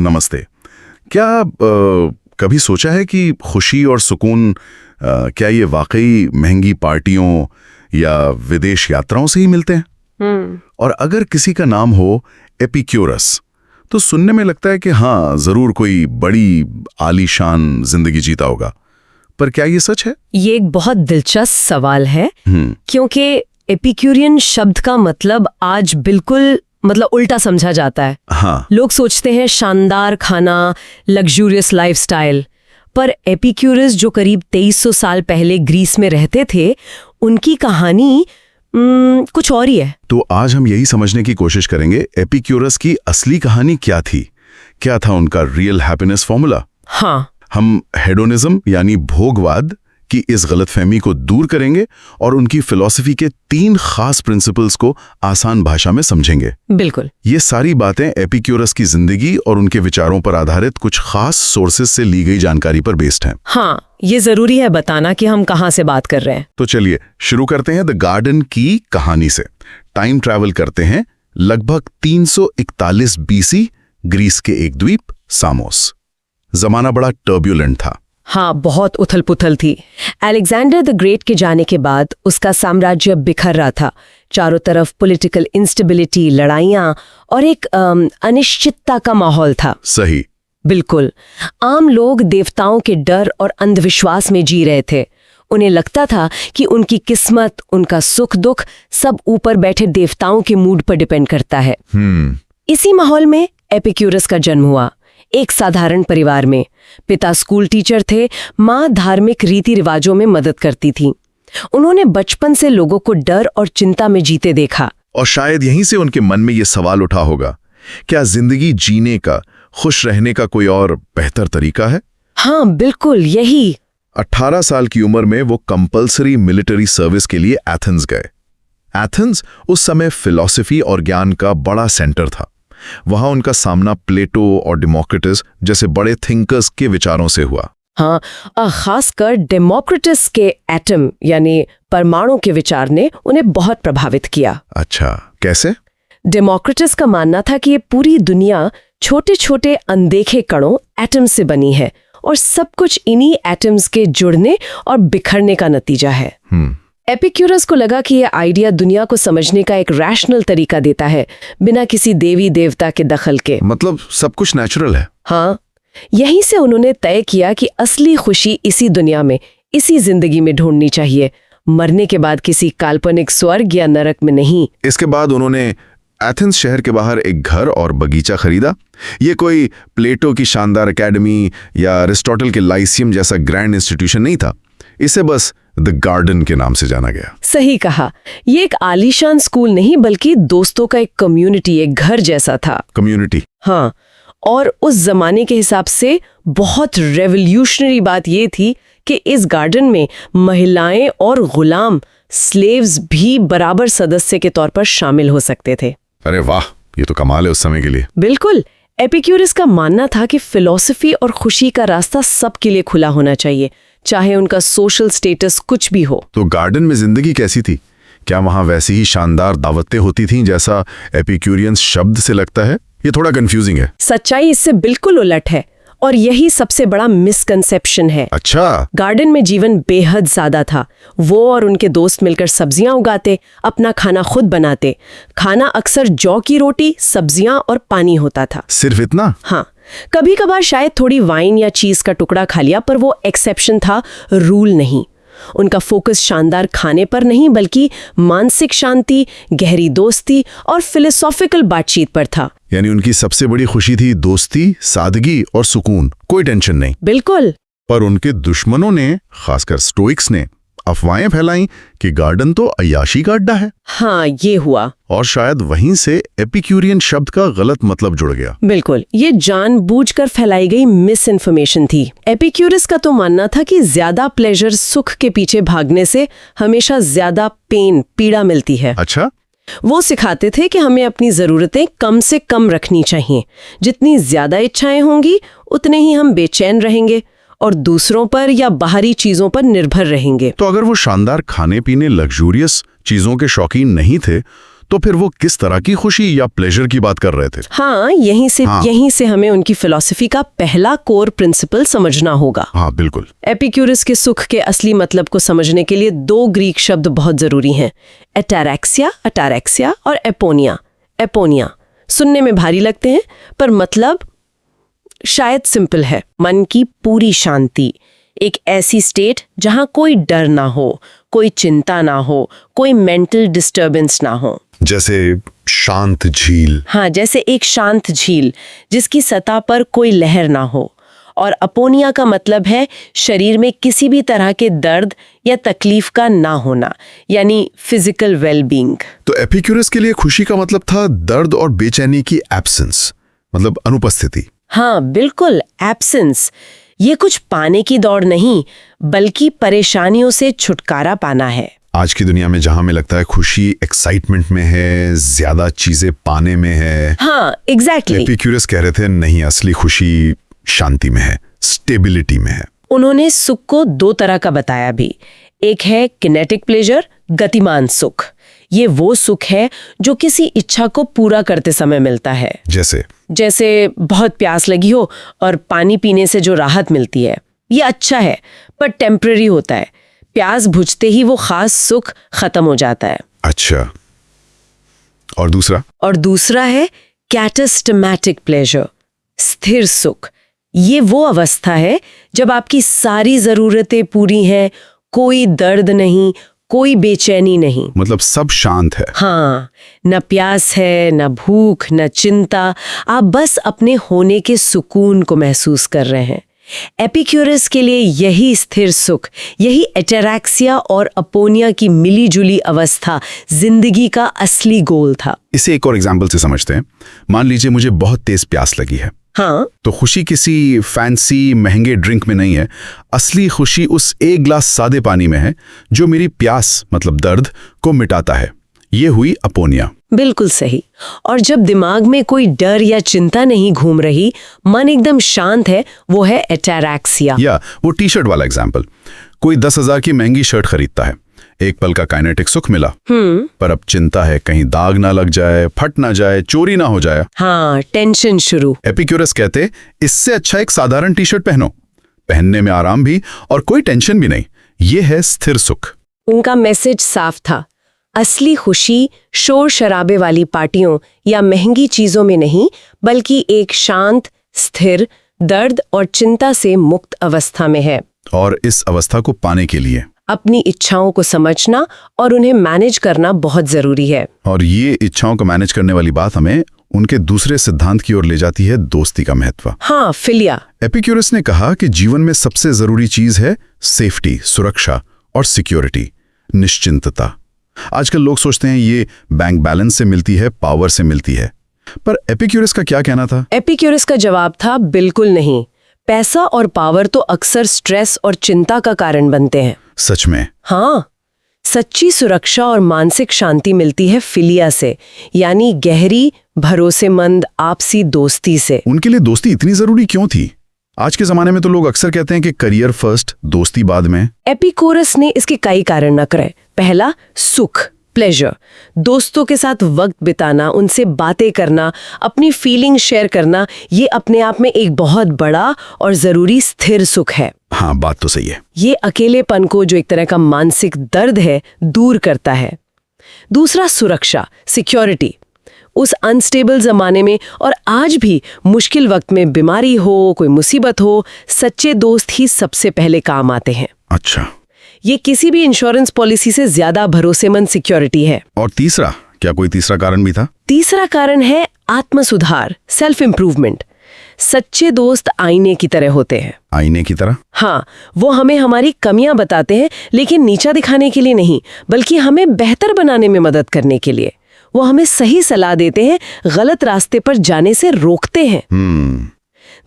नमस्ते। क्या कभी सोचा है कि खुशी और सुकून क्या ये वाकई महंगी पार्टियों या विदेश यात्राओं से ही मिलते हैं? और अगर किसी का नाम हो एपिक्यूरस, तो सुनने में लगता है कि हाँ, जरूर कोई बड़ी आलीशान जिंदगी जीता होगा। पर क्या ये सच है? ये एक बहुत दिलचस्प सवाल है, क्योंकि एपिक्यूरियन शब्द का मतलब आज बिल्कुल उल्टा समझा जाता है। हाँ। लोग सोचते हैं शानदार खाना, लग्जूरियस लाइफस्टाइल, पर एपिक्यूरस जो करीब 2300 साल पहले ग्रीस में रहते थे, उनकी कहानी कुछ और ही है। तो आज हम यही समझने की कोशिश करेंगे, एपिक्यूरस की असली कहानी क्या थी, क्या था उनका रियल हैप्पीनेस फॉर्मूला। हाँ, हम हेडोनिज्म यानी भोगवाद की इस गलतफहमी को दूर करेंगे और उनकी फिलॉसफी के 3 खास प्रिंसिपल्स को आसान भाषा में समझेंगे। बिल्कुल। ये सारी बातें एपिक्यूरस की जिंदगी और उनके विचारों पर आधारित कुछ खास सोर्सेज से ली गई जानकारी पर बेस्ड हैं। हाँ, ये जरूरी है बताना कि हम कहाँ से बात कर रहे हैं। तो चलिए शुरू करते हैं द गार्डन की कहानी से। टाइम ट्रैवल करते हैं लगभग 341 बीसी, ग्रीस के एक द्वीप सामोस। जमाना बड़ा टर्ब्यूलेंट था। हाँ, बहुत उथल पुथल थी। अलेक्जेंडर द ग्रेट के जाने के बाद उसका साम्राज्य बिखर रहा था। चारों तरफ पॉलिटिकल इंस्टेबिलिटी, लड़ाइयाँ और एक अनिश्चितता का माहौल था। सही। बिल्कुल। आम लोग देवताओं के डर और अंधविश्वास में जी रहे थे। उन्हें लगता था कि उनकी किस्मत, उनका सुख दुख सब ऊपर बैठे देवताओं के मूड पर डिपेंड करता है। इसी माहौल में एपिक्यूरस का जन्म हुआ, एक साधारण परिवार में। पिता स्कूल टीचर थे, माँ धार्मिक रीति रिवाजों में मदद करती थी। उन्होंने बचपन से लोगों को डर और चिंता में जीते देखा। और शायद यहीं से उनके मन में ये सवाल उठा होगा, क्या जिंदगी जीने का, खुश रहने का कोई और बेहतर तरीका है? हाँ, बिल्कुल यही। 18 साल की उम्र में वो कंपल्सरी मिलिट्री सर्विस के लिए एथेंस गए। एथेंस उस समय फिलॉसफी और ज्ञान का बड़ा सेंटर था। वहां उनका सामना प्लेटो और डेमोक्रिटस जैसे बड़े थिंकर्स के विचारों से हुआ। हाँ, खासकर डेमोक्रिटस के एटम यानी परमाणु के विचार ने उन्हें बहुत प्रभावित किया। अच्छा, कैसे? डेमोक्रिटस का मानना था कि ये पूरी दुनिया छोटे छोटे अनदेखे कणों, एटम से बनी है और सब कुछ इन्हीं एटम्स के जुड़ने और बिखरने का नतीजा है। एपिक्यूरस को लगा कि यह आइडिया दुनिया को समझने का एक रैशनल तरीका देता है, बिना किसी देवी देवता के दखल के। मतलब सब कुछ नेचुरल है। हाँ, यहीं से उन्होंने तय किया कि असली खुशी इसी दुनिया में, इसी जिंदगी में ढूंढनी चाहिए, मरने के बाद किसी काल्पनिक स्वर्ग या नरक में नहीं। इसके बाद उन्होंने एथेंस शहर के बाहर एक घर और बगीचा खरीदा। ये कोई प्लेटो की शानदार एकेडमी या अरिस्टोटल के लाइसियम जैसा ग्रैंड इंस्टीट्यूशन नहीं था। इसे बस द गार्डन के नाम से जाना गया। सही कहा। ये एक आलीशान स्कूल नहीं, बल्कि दोस्तों का एक कम्युनिटी, एक घर जैसा था। कम्युनिटी। हाँ, और उस जमाने के हिसाब से बहुत रेवोल्यूशनरी बात ये थी कि इस गार्डन में महिलाएं और गुलाम, स्लेव्स भी बराबर सदस्य के तौर पर शामिल हो सकते थे। अरे वाह, ये तो कमाल है उस समय के लिए। बिल्कुल। एपिक्यूरस का मानना था कि फिलॉसफी और खुशी का रास्ता सबके लिए खुला होना चाहिए, चाहे उनका सोशल स्टेटस कुछ भी हो। तो गार्डन में जिंदगी कैसी थी? क्या वहां वैसी ही शानदार दावतें होती थीं जैसा एपिक्यूरियंस शब्द से लगता है? ये थोड़ा कंफ्यूजिंग है। सच्चाई इससे बिल्कुल उलट है और यही सबसे बड़ा मिसकंसेप्शन है। अच्छा। गार्डन में जीवन बेहद ज्यादा था। वो और उनके दोस्त मिलकर सब्जियां उगाते, अपना खाना खुद बनाते। खाना अक्सर जौ की रोटी, सब्जियां और पानी होता था। सिर्फ इतना? हाँ, कभी कभार शायद थोड़ी वाइन या चीज का टुकड़ा खा लिया, पर वो एक्सेप्शन था, रूल नहीं। उनका फोकस शानदार खाने पर नहीं, बल्कि मानसिक शांति, गहरी दोस्ती और फिलोसॉफिकल बातचीत पर था। यानी उनकी सबसे बड़ी खुशी थी दोस्ती, सादगी और सुकून, कोई टेंशन नहीं। बिल्कुल। पर उनके दुश्मनों ने, खासकर स्टोइक्स ने, अफवाहें फैलाई कि गार्डन तो अय्याशी का अड्डा है। हाँ, ये हुआ। और शायद वहीं से एपिक्यूरियन शब्द का गलत मतलब जुड़ गया। बिल्कुल, ये जानबूझकर फैलाई गई मिस इन्फॉर्मेशन थी। एपिक्यूरस का तो मानना था कि ज्यादा प्लेजर, सुख के पीछे भागने से हमेशा ज्यादा पीड़ा मिलती है। अच्छा। वो सिखाते थे कि हमें अपनी जरूरतें कम से कम रखनी चाहिए। जितनी ज्यादा इच्छाएं होंगी, उतने ही हम बेचैन रहेंगे और दूसरों पर या बाहरी चीजों पर निर्भर रहेंगे। तो अगर वो शानदार खाने पीने, लग्जूरियस चीजों के शौकीन नहीं थे, तो फिर वो किस तरह की खुशी या प्लेजर की बात कर रहे थे? हाँ, यहीं से हमें उनकी फिलॉसफी का पहला कोर प्रिंसिपल समझना होगा। हाँ बिल्कुल। एपिक्यूरस के सुख के असली मतलब को समझने के लिए दो ग्रीक शब्द बहुत जरूरी हैं, अटारेक्सिया और एपोनिया। एपोनिया सुनने में भारी लगते हैं पर मतलब शायद सिंपल है, मन की पूरी शांति, एक ऐसी स्टेट जहां कोई डर ना हो, कोई चिंता ना हो, कोई मेंटल डिस्टर्बेंस ना हो। जैसे शांत झील। हाँ, जैसे एक शांत झील जिसकी सतह पर कोई लहर ना हो। और अपोनिया का मतलब है शरीर में किसी भी तरह के दर्द या तकलीफ का ना होना, यानी फिजिकल वेलबींग। तो एपिक्यूरस के लिए खुशी का मतलब था दर्द और बेचैनी की एब्सेंस, मतलब अनुपस्थिति। हाँ बिल्कुल, एब्सेंस। ये कुछ पाने की दौड़ नहीं, बल्कि परेशानियों से छुटकारा पाना है। आज की दुनिया में जहां हमें लगता है खुशी एक्साइटमेंट में है, ज्यादा चीजें पाने में है। हाँ एग्जैक्टली। एपिक्यूरस कह रहे थे नहीं, असली खुशी शांति में है, स्टेबिलिटी में है। उन्होंने सुख को दो तरह का बताया भी। एक है किनेटिक प्लेजर, गतिमान सुख। ये वो सुख है जो किसी इच्छा को पूरा करते समय मिलता है। जैसे बहुत प्यास लगी हो और पानी पीने से जो राहत मिलती है, ये अच्छा है पर टेम्पररी होता है। प्यास बुझते ही वो खास सुख खत्म हो जाता है। अच्छा, और दूसरा है कैटास्टमैटिक प्लेजर, स्थिर सुख। ये वो अवस्था है जब आपकी सारी जरूरतें पूरी हैं, कोई दर्द नहीं, कोई बेचैनी नहीं, मतलब सब शांत है। हाँ, न प्यास है, न भूख, न चिंता, आप बस अपने होने के सुकून को महसूस कर रहे हैं। एपिक्यूरस के लिए यही स्थिर सुख, यही एटेरैक्सिया और अपोनिया की मिली-जुली अवस्था जिंदगी का असली गोल था। इसे एक और एग्जाम्पल से समझते हैं। मान लीजिए मुझे बहुत तेज प्यास लगी है। हाँ, तो खुशी किसी फैंसी महंगे ड्रिंक में नहीं है। असली खुशी उस एक ग्लास सादे पानी में है जो मेरी प्यास मतलब दर्द को मिटाता है। ये हुई अपोनिया। बिल्कुल सही। और जब दिमाग में कोई डर या चिंता नहीं घूम रही, मन एकदम शांत है, वो है एटेरैक्सिया। या वो टी शर्ट वाला एग्जाम्पल, कोई 10,000 की महंगी शर्ट खरीदता है, एक पल का काइनेटिक सुख मिला, पर अब चिंता है कहीं दाग ना लग जाए, फट ना जाए, चोरी ना हो जाए। हाँ, टेंशन शुरू। एपिक्यूरस कहते इससे अच्छा एक साधारण टी शर्ट पहनो, पहनने में आराम भी और कोई टेंशन भी नहीं। ये है स्थिर सुख। उनका मैसेज साफ था, असली खुशी शोर शराबे वाली पार्टियों या महंगी चीजों में नहीं, बल्कि एक शांत, स्थिर, दर्द और चिंता से मुक्त अवस्था में है। और इस अवस्था को पाने के लिए अपनी इच्छाओं को समझना और उन्हें मैनेज करना बहुत जरूरी है। और ये इच्छाओं को मैनेज करने वाली बात हमें उनके दूसरे सिद्धांत की ओर ले जाती है, दोस्ती का महत्व। हाँ, फिलिया। एपिक्यूरस ने कहा कि जीवन में सबसे जरूरी चीज है सेफ्टी, सुरक्षा और सिक्योरिटी, निश्चिंतता। आजकल लोग सोचते हैं ये बैंक बैलेंस से मिलती है, पावर से मिलती है, पर एपिक्यूरस का क्या कहना था? एपिक्यूरस का जवाब था बिल्कुल नहीं। पैसा और पावर तो अक्सर स्ट्रेस और चिंता का कारण बनते हैं। सच में? हाँ, सच्ची सुरक्षा और मानसिक शांति मिलती है फिलिया से, यानी गहरी, भरोसेमंद आपसी दोस्ती से। उनके लिए दोस्ती इतनी जरूरी क्यों थी? आज के जमाने में तो लोग अक्सर कहते हैं कि करियर फर्स्ट, दोस्ती बाद में। एपिक्यूरस ने इसके कई कारण नकरे। पहला, सुख, प्लेजर। दोस्तों के साथ वक्त बिताना, उनसे बातें करना, अपनी फीलिंग शेयर करना, ये अपने आप में एक बहुत बड़ा और जरूरी स्थिर सुख है। हाँ, बात तो सही है। ये अकेलेपन को, जो एक तरह का मानसिक दर्द है, दूर करता है। दूसरा, सुरक्षा, सिक्योरिटी। उस अनस्टेबल जमाने में और आज भी मुश्किल वक्त में, बीमारी हो, कोई मुसीबत हो, सच्चे दोस्त ही सबसे पहले काम आते हैं। अच्छा, ये किसी भी इंश्योरेंस पॉलिसी से ज्यादा भरोसेमंद सिक्योरिटी है। और तीसरा, क्या कोई तीसरा कारण भी था? तीसरा कारण है आत्म सुधार, सेल्फ इम्प्रूवमेंट। सच्चे दोस्त आईने की तरह होते हैं। आईने की तरह? हाँ, वो हमें हमारी कमियां बताते हैं, लेकिन नीचा दिखाने के लिए नहीं, बल्कि हमें बेहतर बनाने में मदद करने के लिए। वो हमें सही सलाह देते हैं, गलत रास्ते पर जाने से रोकते हैं।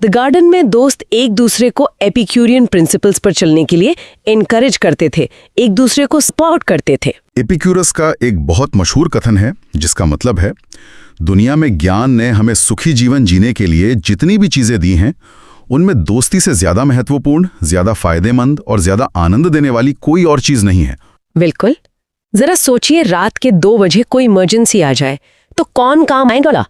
द गार्डन में दोस्त एक दूसरे को एपिक्यूरियन प्रिंसिपल्स पर चलने के लिए एनकरेज करते थे, एक दूसरे को सपोर्ट करते थे। एपिक्यूरस का एक बहुत मशहूर कथन है जिसका मतलब है, दुनिया में ज्ञान ने हमें सुखी जीवन जीने के लिए जितनी भी चीजें दी हैं, उनमें दोस्ती से ज्यादा महत्वपूर्ण, ज्यादा फायदेमंद और ज्यादा आनंद देने वाली कोई और चीज नहीं है। बिल्कुल, जरा सोचिए, रात के 2 बजे कोई इमरजेंसी आ जाए तो कौन काम आएगा?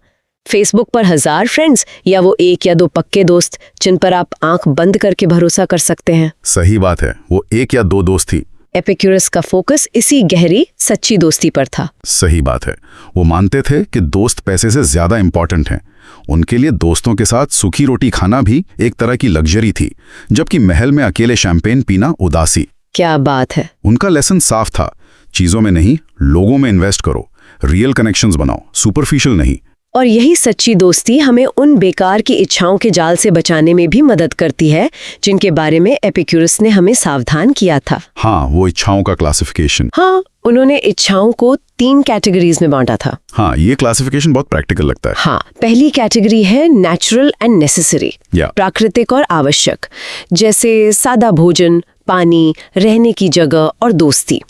फेसबुक पर 1000 फ्रेंड्स या वो 1 या 2 पक्के दोस्त जिन पर आप आंख बंद करके भरोसा कर सकते हैं? सही बात है, वो 1 या 2 दोस्त थी। एपिक्यूरस का फोकस इसी गहरी सच्ची दोस्ती पर था। सही बात है, वो मानते थे कि दोस्त पैसे से ज्यादा इंपॉर्टेंट हैं। उनके लिए दोस्तों के साथ सूखी रोटी खाना भी एक तरह की लग्जरी थी, जबकि महल में अकेले शैंपेन पीना उदासी। क्या बात है। उनका लेसन साफ था, चीजों में नहीं, लोगों में इन्वेस्ट करो, रियल कनेक्शंस बनाओ, सुपरफिशियल नहीं। और यही सच्ची दोस्ती हमें उन बेकार की इच्छाओं के जाल से बचाने में भी मदद करती है जिनके बारे में एपिक्यूरस ने हमें सावधान किया था। हाँ, वो इच्छाओं का क्लासिफिकेशन। हाँ, उन्होंने इच्छाओं को 3 कैटेगरीज में बांटा था। हाँ, ये क्लासिफिकेशन बहुत प्रैक्टिकल लगता है। हाँ, पहली कैटेगरी है नेचुरल एंड नेसेसरी, प्राकृतिक और आवश्यक, जैसे सादा भोजन, पानी, रहने की जगह और दोस्ती।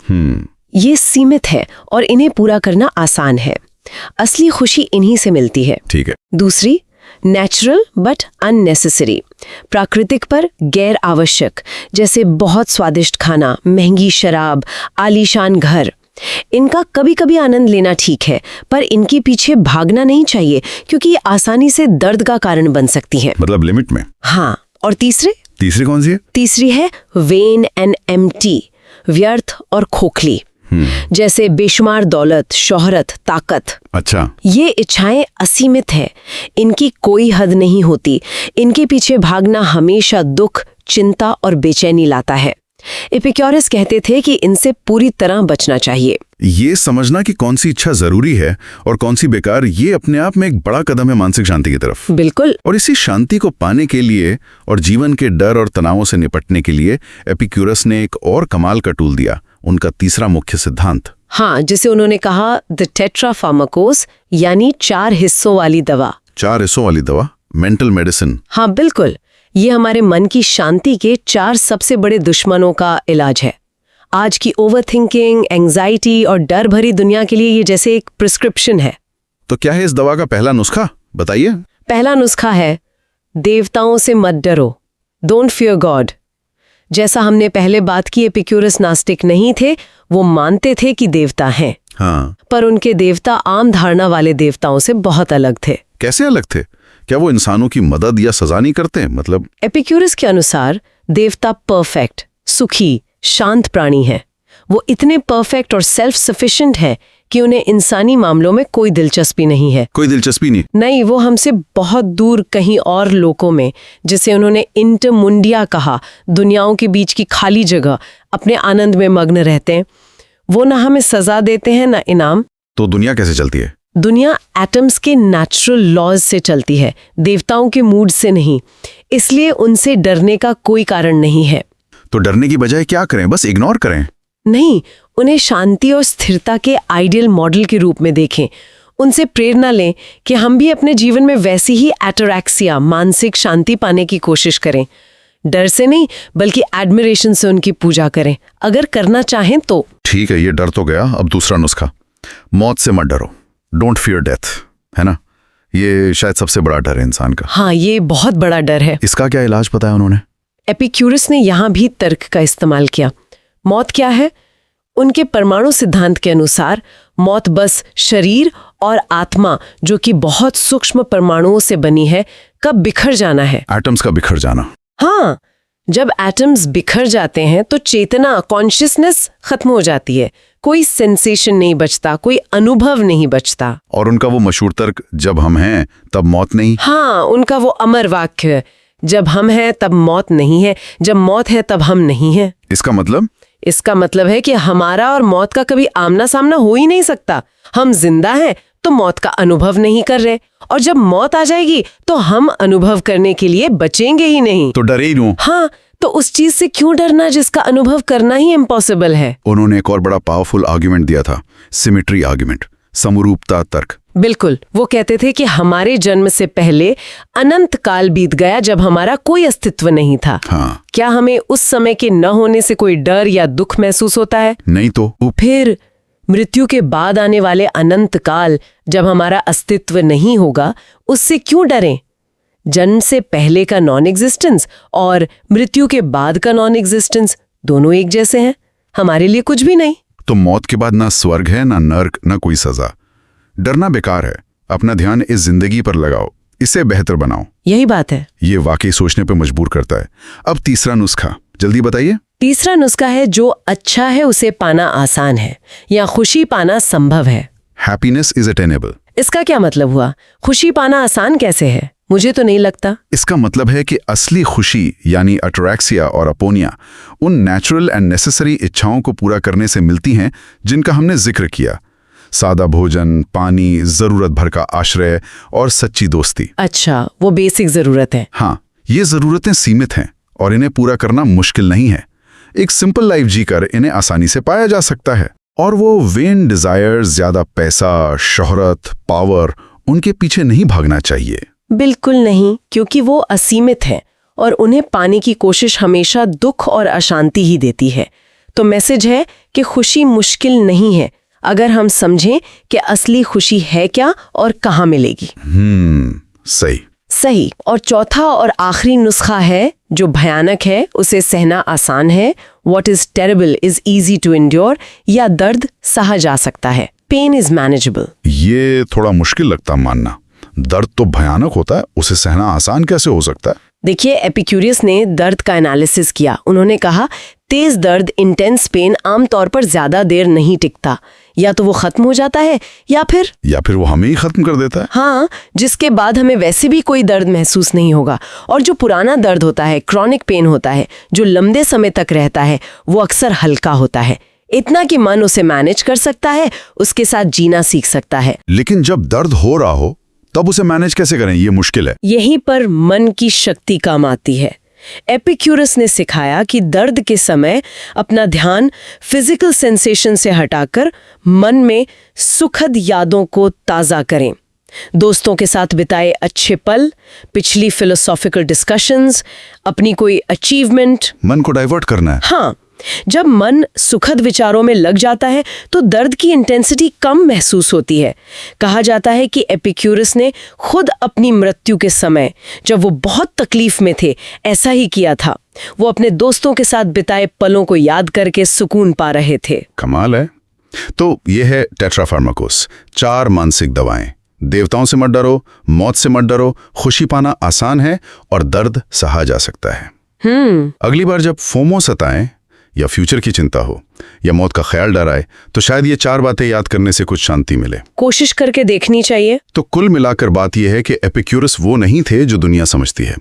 ये सीमित है और इन्हें पूरा करना आसान है। असली खुशी इन्हीं से मिलती है। ठीक है। दूसरी, नेचुरल बट अननेसेसरी, प्राकृतिक पर गैर आवश्यक, जैसे बहुत स्वादिष्ट खाना, महंगी शराब, आलीशान घर। इनका कभी कभी आनंद लेना ठीक है, पर इनके पीछे भागना नहीं चाहिए क्योंकि ये आसानी से दर्द का कारण बन सकती हैं। मतलब लिमिट में। हाँ। और तीसरी कौन सी है? तीसरी है वेन एंड एम्प्टी, व्यर्थ और खोखली, जैसे बेशुमार दौलत, शोहरत, ताकत। अच्छा। ये इच्छाएं असीमित है, इनकी कोई हद नहीं होती। इनके पीछे भागना हमेशा दुख, चिंता और बेचैनी लाता है। एपिक्यूरस कहते थे कि इनसे पूरी तरह बचना चाहिए। ये समझना कि कौन सी इच्छा जरूरी है और कौन सी बेकार, ये अपने आप में एक बड़ा कदम है मानसिक शांति की तरफ। बिल्कुल। और इसी शांति को पाने के लिए और जीवन के डर और तनावों से निपटने के लिए एपिक्यूरस ने एक और कमाल का टूल दिया, उनका तीसरा मुख्य सिद्धांत। हाँ, जिसे उन्होंने कहा द टेट्राफार्माकोस, यानी 4 हिस्सों वाली दवा। 4 हिस्सों वाली दवा, मेंटल मेडिसिन। हाँ बिल्कुल, ये हमारे मन की शांति के 4 सबसे बड़े दुश्मनों का इलाज है। आज की ओवरथिंकिंग, एंजाइटी और डर भरी दुनिया के लिए ये जैसे एक प्रिस्क्रिप्शन है। तो क्या है इस दवा का पहला नुस्खा, बताइए। पहला नुस्खा है, देवताओं से मत डरो, डोंट फियर गॉड। जैसा हमने पहले बात की, एपिक्यूरस नास्तिक नहीं थे, वो मानते थे कि देवता हैं। हाँ। पर उनके देवता आम धारणा वाले देवताओं से बहुत अलग थे। कैसे अलग थे? क्या वो इंसानों की मदद या सजा नहीं करते? मतलब एपिक्यूरस के अनुसार देवता परफेक्ट, सुखी, शांत प्राणी हैं। वो इतने परफेक्ट और सेल्फ सफिशिएंट हैं कि उन्हें इंसानी मामलों में कोई दिलचस्पी नहीं है। कोई दिलचस्पी नहीं? नहीं, वो हमसे बहुत दूर कहीं और लोकों में, जिसे उन्होंने इंटरमुंडिया कहा, दुनियाओं के बीच की खाली जगह, अपने आनंद में मग्न रहते हैं। वो ना हमें सजा देते हैं ना इनाम। तो दुनिया कैसे चलती है? दुनिया एटम्स के नेचुरल लॉज से चलती है, देवताओं के मूड से नहीं। इसलिए उनसे डरने का कोई कारण नहीं है। तो डरने की बजाय क्या करें? बस इग्नोर करें? नहीं, उन्हें शांति और स्थिरता के आइडियल मॉडल के रूप में देखें। उनसे प्रेरणा लें कि हम भी अपने जीवन में वैसी ही एटोरैक्सिया, मानसिक शांति पाने की कोशिश करें। डर से नहीं, बल्कि एडमिरेशन से उनकी पूजा करें, अगर करना चाहें तो। ठीक है, ये डर तो गया। अब दूसरा नुस्खा, मौत से मत डरो, डोंट फियर डेथ, है ना? ये शायद सबसे बड़ा डर है इंसान का। हाँ, ये बहुत बड़ा डर है। इसका क्या इलाज पता है उन्होंने? एपिक्यूरस ने यहाँ भी तर्क का इस्तेमाल किया। मौत क्या है? उनके परमाणु सिद्धांत के अनुसार मौत बस शरीर और आत्मा, जो कि बहुत सूक्ष्म परमाणुओं से बनी है, का बिखर जाना है। एटम्स का बिखर जाना। हाँ, जब एटम्स बिखर जाते हैं तो चेतना, कॉन्शियसनेस खत्म हो जाती है। कोई सेंसेशन नहीं बचता, कोई अनुभव नहीं बचता। और उनका वो मशहूर तर्क, जब हम हैं तब मौत नहीं। हाँ, उनका वो अमर वाक्य है, जब हम हैं तब मौत नहीं है, जब मौत है तब हम नहीं है। इसका मतलब? इसका मतलब है कि हमारा और मौत का कभी आमना सामना हो ही नहीं सकता। हम जिंदा हैं तो मौत का अनुभव नहीं कर रहे, और जब मौत आ जाएगी तो हम अनुभव करने के लिए बचेंगे ही नहीं। तो डरे ही नहीं। हाँ, तो उस चीज से क्यों डरना जिसका अनुभव करना ही इम्पॉसिबल है। उन्होंने एक और बड़ा पावरफुल आर्ग्यूमेंट दिया था, सिमेट्री आर्ग्यूमेंट, समरूपता तर्क। बिल्कुल, वो कहते थे कि हमारे जन्म से पहले अनंत काल बीत गया जब हमारा कोई अस्तित्व नहीं था। हाँ। क्या हमें उस समय के न होने से कोई डर या दुख महसूस होता है? नहीं तो। फिर मृत्यु के बाद आने वाले अनंत काल, जब हमारा अस्तित्व नहीं होगा, उससे क्यों डरें? जन्म से पहले का नॉन एग्जिस्टेंस और मृत्यु के बाद का नॉन एग्जिस्टेंस दोनों एक जैसे हैं, हमारे लिए कुछ भी नहीं। तो मौत के बाद ना स्वर्ग है, ना नर्क, ना कोई सजा। डरना बेकार है, अपना ध्यान इस जिंदगी पर लगाओ, इसे बेहतर बनाओ। यही बात है। ये वाकई सोचने पे मजबूर करता है। अब तीसरा नुस्खा, जल्दी बताइए। तीसरा नुस्खा है जो अच्छा है उसे पाना आसान है, या खुशी पाना संभव है। Happiness is attainable. इसका क्या मतलब हुआ? खुशी पाना आसान कैसे है? मुझे तो नहीं लगता। इसका मतलब है कि असली खुशी यानी अटरैक्सिया और अपोनिया उन नेचुरल एंड नेसेसरी इच्छाओं को पूरा करने से मिलती हैं जिनका हमने जिक्र किया। सादा भोजन, पानी, जरूरत भर का आश्रय और सच्ची दोस्ती। अच्छा, वो बेसिक जरूरत है। हाँ, ये जरूरतें सीमित हैं और इन्हें पूरा करना मुश्किल नहीं है। एक सिंपल लाइफ जीकर इन्हें आसानी से पाया जा सकता है। और वो वेन डिजायर्स, ज्यादा पैसा, शोहरत, पावर, उनके पीछे नहीं भागना चाहिए। बिल्कुल नहीं, क्योंकि वो असीमित हैं और उन्हें पाने की कोशिश हमेशा दुख और अशांति ही देती है। तो मैसेज है कि खुशी मुश्किल नहीं है, अगर हम समझें कि असली खुशी है क्या और कहाँ मिलेगी। सही। और चौथा और आखिरी नुस्खा है जो भयानक है उसे सहना आसान है। What is terrible is easy to endure, या दर्द सहा जा सकता है। Pain is manageable। ये थोड़ा मुश्किल लगता मानना। दर्द तो भयानक होता है, उसे सहना आसान कैसे हो सकता है? देखिए, एपिक्यूरियस ने दर्द का एनालिसिस किया। उन्होंने कहा तेज दर्द, इंटेंस पेन आमतौर पर ज्यादा देर नहीं टिकता, या तो वो खत्म हो जाता है या फिर वो हमें ही खत्म कर देता है। हाँ, जिसके बाद हमें वैसे भी कोई दर्द महसूस नहीं होगा। और जो पुराना दर्द होता है, क्रॉनिक पेन होता है, जो लंबे समय तक रहता है, वो अक्सर हल्का होता है, इतना कि मन उसे मैनेज कर सकता है, उसके साथ जीना सीख सकता है। लेकिन जब दर्द हो रहा हो तब उसे मैनेज कैसे करें? ये मुश्किल है। यहीं पर मन की शक्ति काम आती है। एपिक्यूरस ने सिखाया कि दर्द के समय अपना ध्यान फिजिकल सेंसेशन से हटाकर मन में सुखद यादों को ताज़ा करें। दोस्तों के साथ बिताए अच्छे पल, पिछली फिलोसॉफिकल डिस्कशंस, अपनी कोई अचीवमेंट। मन को डाइवर्ट करना है। हाँ, जब मन सुखद विचारों में लग जाता है तो दर्द की इंटेंसिटी कम महसूस होती है। कहा जाता है कि एपिक्यूरस ने खुद अपनी मृत्यु के समय, जब वो बहुत तकलीफ में थे, ऐसा ही किया था। वो अपने दोस्तों के साथ बिताए पलों को याद करके सुकून पा रहे थे। कमाल है। तो ये है टेट्राफार्माकोस, 4 मानसिक दवाएं। देवताओं से मत डरो, मौत से मत डरो, खुशी पाना आसान है और दर्द सहा जा सकता है। अगली बार जब फोमो सताएं या फ्यूचर की चिंता हो या मौत का ख्याल डराए तो शायद ये 4 बातें याद करने से कुछ शांति मिले। कोशिश करके देखनी चाहिए। तो कुल मिलाकर बात यह है कि एपिक्यूरस वो नहीं थे जो दुनिया समझती है।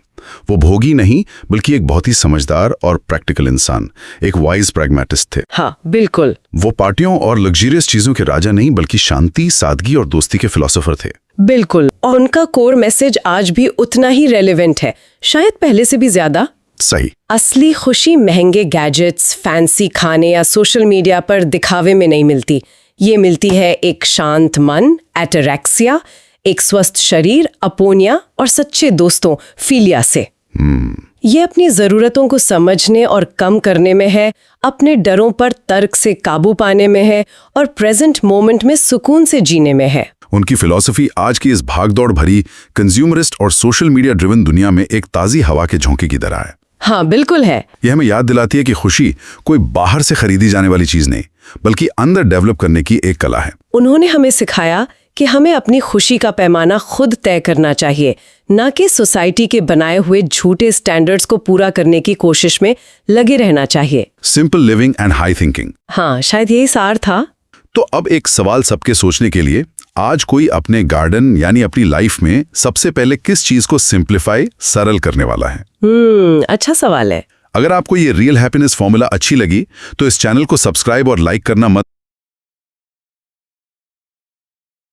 वो भोगी नहीं, बल्कि एक बहुत ही समझदार और प्रैक्टिकल इंसान, एक वाइज प्रैग्मेटिस्ट थे। हाँ, बिल्कुल। वो पार्टियों और लग्जरियस चीजों के राजा नहीं, बल्कि शांति, सादगी और दोस्ती के फिलोसोफर थे। बिल्कुल। और उनका कोर मैसेज आज भी उतना ही रेलेवेंट है, शायद पहले से भी ज्यादा। सही। असली खुशी महंगे गैजेट्स, फैंसी खाने या सोशल मीडिया पर दिखावे में नहीं मिलती। ये मिलती है एक शांत मन, एटरैक्सिया, एक स्वस्थ शरीर, अपोनिया, और सच्चे दोस्तों, फिलिया से। ये अपनी जरूरतों को समझने और कम करने में है, अपने डरों पर तर्क से काबू पाने में है, और प्रेजेंट मोमेंट में सुकून से जीने में है। उनकी फिलॉसफी आज की इस भागदौड़ भरी, कंज्यूमरिस्ट और सोशल मीडिया ड्रिवन दुनिया में एक ताज़ी हवा के झोंके की तरह है। हाँ, बिल्कुल है। यह हमें याद दिलाती है कि खुशी कोई बाहर से खरीदी जाने वाली चीज नहीं, बल्कि अंदर डेवलप करने की एक कला है। उन्होंने हमें सिखाया कि हमें अपनी खुशी का पैमाना खुद तय करना चाहिए, न कि सोसाइटी के बनाए हुए झूठे स्टैंडर्ड्स को पूरा करने की कोशिश में लगे रहना चाहिए। Simple living and high thinking. हाँ, शायद यही सार था। तो अब एक सवाल सबके सोचने के लिए, आज कोई अपने गार्डन यानी अपनी लाइफ में सबसे पहले किस चीज को सिंप्लीफाई, सरल करने वाला है? अच्छा सवाल है। अगर आपको ये रियल हैप्पीनेस फॉर्मूला अच्छी लगी तो इस चैनल को सब्सक्राइब और लाइक करना मत